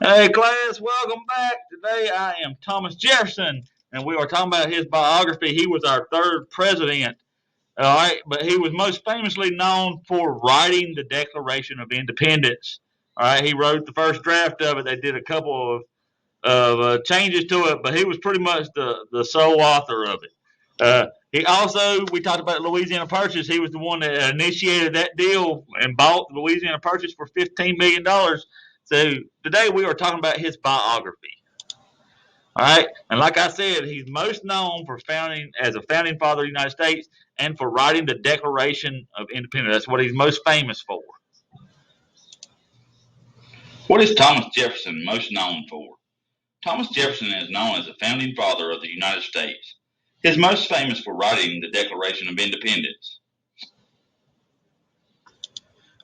Hey, class, welcome back. Today I am Thomas Jefferson, and we are talking about his biography. He was our third president, all right, but he was most famously known for writing the Declaration of Independence. All right, he wrote the first draft of it. They did a couple of changes to it, but he was pretty much the sole author of it. He also, we talked about Louisiana Purchase. He was the one that initiated that deal and bought the Louisiana Purchase for $15 million. So today we are talking about his biography. All right, and like I said, he's most known for founding as a founding father of the United States and for writing the Declaration of Independence. That's what he's most famous for. What is Thomas Jefferson most known for? Thomas Jefferson is known as the founding father of the United States. He is most famous for writing the Declaration of Independence.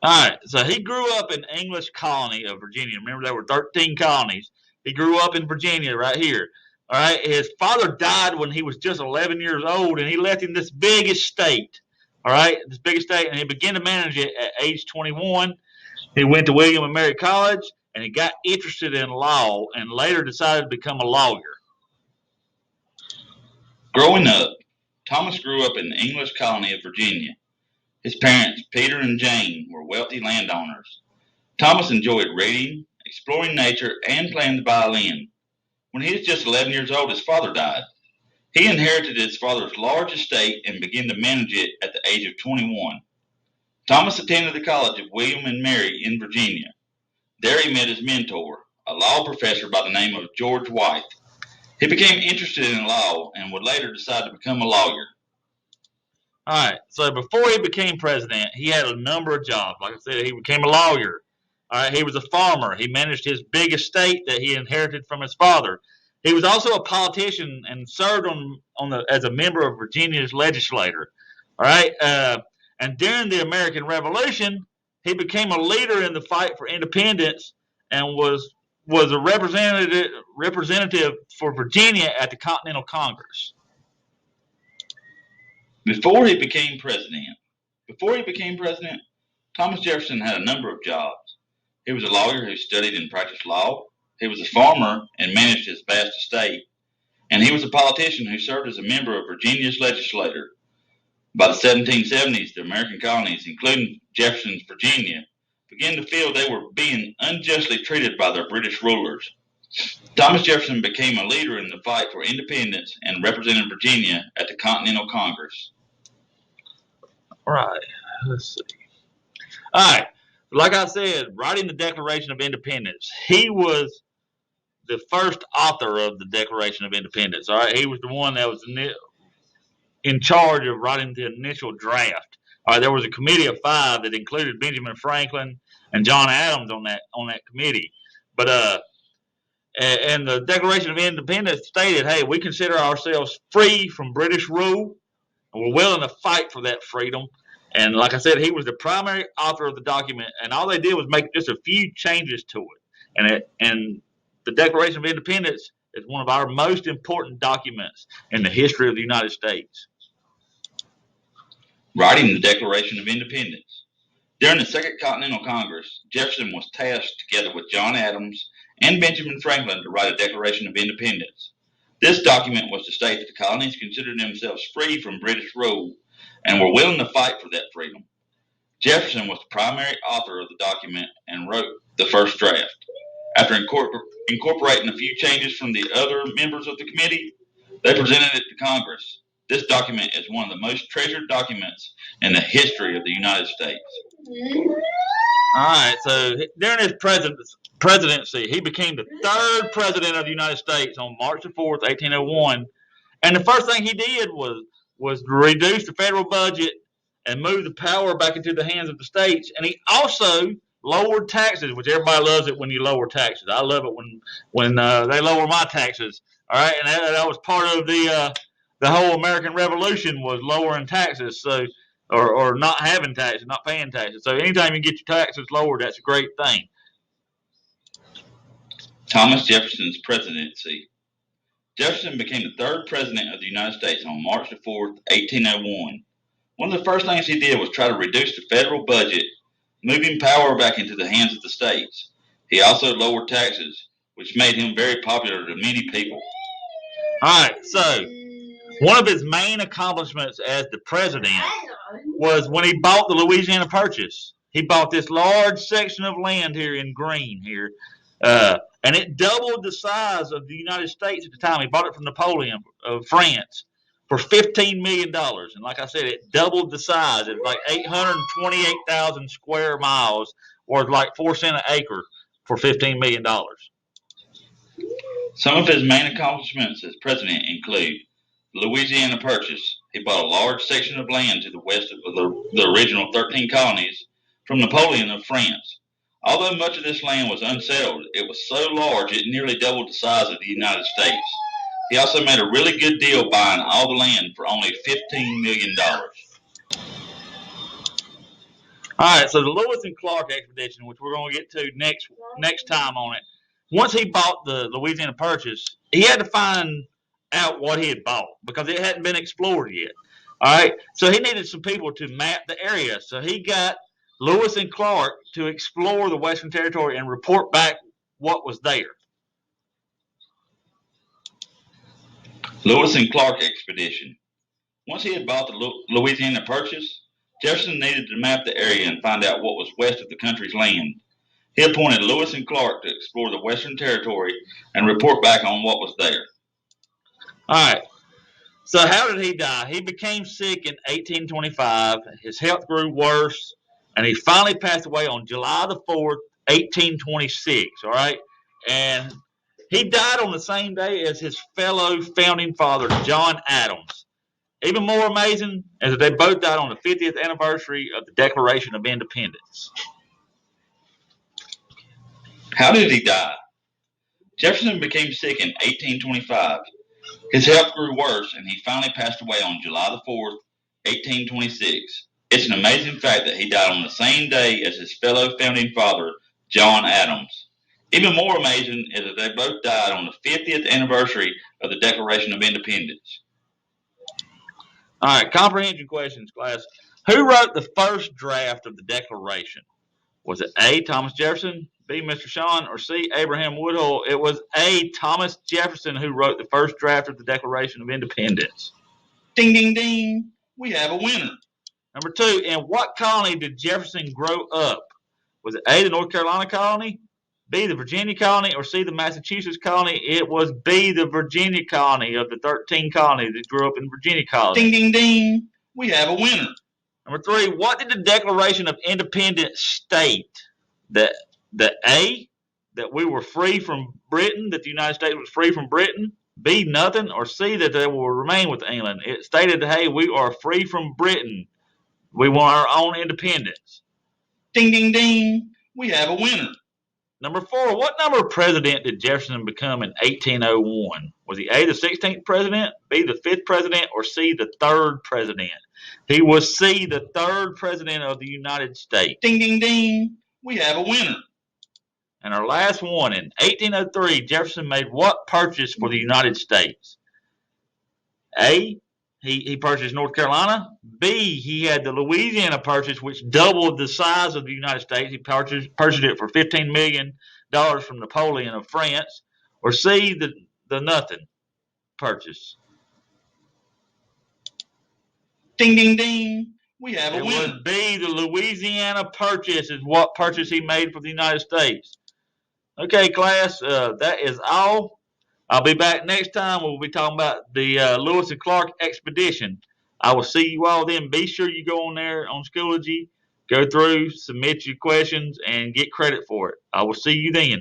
All right, so he grew up in the English colony of Virginia. Remember, there were 13 colonies. He grew up in Virginia right here. All right, his father died when he was just 11 years old, and he left him this big estate. All right, this big estate, and he began to manage it at age 21. He went to William and Mary College, and he got interested in law, and later decided to become a lawyer. Growing up, Thomas grew up in the English colony of Virginia. His parents, Peter and Jane, were wealthy landowners. Thomas enjoyed reading, exploring nature, and playing the violin. When he was just 11 years old, his father died. He inherited his father's large estate and began to manage it at the age of 21. Thomas attended the College of William and Mary in Virginia. There he met his mentor, a law professor by the name of George Wythe. He became interested in law and would later decide to become a lawyer. All right, so before he became president, he had a number of jobs. Like I said, he became a lawyer. All right, he was a farmer. He managed his big estate that he inherited from his father. He was also a politician and served as a member of Virginia's legislature. All right, and during the American Revolution, he became a leader in the fight for independence and was a representative for Virginia at the Continental Congress. Before he became president, Thomas Jefferson had a number of jobs. He was a lawyer who studied and practiced law. He was a farmer and managed his vast estate. And he was a politician who served as a member of Virginia's legislature. By the 1770s, the American colonies, including Jefferson's Virginia, began to feel they were being unjustly treated by their British rulers. Thomas Jefferson became a leader in the fight for independence and represented Virginia at the Continental Congress. All right, let's see. All right, like I said, writing the Declaration of Independence, he was the first author of the Declaration of Independence. All right, he was the one that was in charge of writing the initial draft. All right, there was a committee of 5 that included Benjamin Franklin and John Adams on that committee. But and the Declaration of Independence stated, "Hey, we consider ourselves free from British rule, and we're willing to fight for that freedom." And like I said, he was the primary author of the document, and all they did was make just a few changes to it. And the Declaration of Independence is one of our most important documents in the history of the United States. Writing the Declaration of Independence. During the Second Continental Congress, Jefferson was tasked together with John Adams and Benjamin Franklin to write a Declaration of Independence. This document was to state that the colonies considered themselves free from British rule and were willing to fight for that freedom. Jefferson was the primary author of the document and wrote the first draft. After incorporating a few changes from the other members of the committee, they presented it to Congress. This document is one of the most treasured documents in the history of the United States. All right, so during his presidency, he became the third president of the United States on March the 4th, 1801. And the first thing he did was reduce the federal budget and move the power back into the hands of the states. And he also lowered taxes, which everybody loves it when you lower taxes. I love it when they lower my taxes. All right, and that was part of the whole American Revolution was lowering taxes. So or not having taxes, not paying taxes. So anytime you get your taxes lowered, that's a great thing. Thomas Jefferson's presidency. Jefferson became the third president of the United States on March the 4th, 1801. One of the first things he did was try to reduce the federal budget, moving power back into the hands of the states. He also lowered taxes. which made him very popular to many people. All right, so one of his main accomplishments as the president was when he bought the Louisiana Purchase. He bought this large section of land here in green here, and it doubled the size of the United States at the time. He bought it from Napoleon of France for $15 million. And like I said, it doubled the size. It was like 828,000 square miles, or like 4 cents an acre for $15 million. Some of his main accomplishments as president include the Louisiana Purchase. He bought a large section of land to the west of the original 13 colonies from Napoleon of France. Although much of this land was unsettled, it was so large it nearly doubled the size of the United States. He also made a really good deal buying all the land for only $15 million. All right, so the Lewis and Clark expedition, which we're going to get to next time on it. Once he bought the Louisiana Purchase, he had to find out what he had bought because it hadn't been explored yet. All right, so he needed some people to map the area. So he got Lewis and Clark to explore the Western Territory and report back what was there. Lewis and Clark expedition. Once he had bought the Louisiana Purchase, Jefferson needed to map the area and find out what was west of the country's land. He appointed Lewis and Clark to explore the Western Territory and report back on what was there. All right. So how did he die? He became sick in 1825. His health grew worse, and he finally passed away on July the 4th, 1826. All right. And he died on the same day as his fellow founding father, John Adams. Even more amazing is that they both died on the 50th anniversary of the Declaration of Independence. How did he die? Jefferson became sick in 1825. His health grew worse, and he finally passed away on July the 4th, 1826. It's an amazing fact that he died on the same day as his fellow founding father, John Adams. Even more amazing is that they both died on the 50th anniversary of the Declaration of Independence. All right, comprehension questions, class. Who wrote the first draft of the Declaration? Was it A, Thomas Jefferson, B, Mr. Shawn, or C, Abraham Woodhull? It was A, Thomas Jefferson, who wrote the first draft of the Declaration of Independence. Ding, ding, ding. We have a winner. Number 2, in what colony did Jefferson grow up? Was it A, the North Carolina colony, B, the Virginia colony, or C, the Massachusetts colony? It was B, the Virginia colony of the 13 colonies that grew up in Virginia colony. Ding, ding, ding. We have a winner. Number 3, what did the Declaration of Independence state? That A, that we were free from Britain, that the United States was free from Britain, B, nothing, or C, that they will remain with England. It stated, hey, we are free from Britain. We want our own independence. Ding, ding, ding. We have a winner. Number 4, what number of president did Jefferson become in 1801? Was he A, the 16th president, B, the 5th president, or C, the 3rd president? He was C, the 3rd president of the United States. Ding, ding, ding. We have a winner. And our last one, in 1803, Jefferson made what purchase for the United States? A, he purchased North Carolina. B, he had the Louisiana Purchase, which doubled the size of the United States. He purchased it for $15 million from Napoleon of France. Or C, the nothing purchase. Ding, ding, ding. We have a winner. It would be the Louisiana Purchase is what purchase he made for the United States. Okay, class, that is all. I'll be back next time. We'll be talking about the Lewis and Clark expedition. I will see you all then. Be sure you go on there on Schoology, go through, submit your questions, and get credit for it. I will see you then.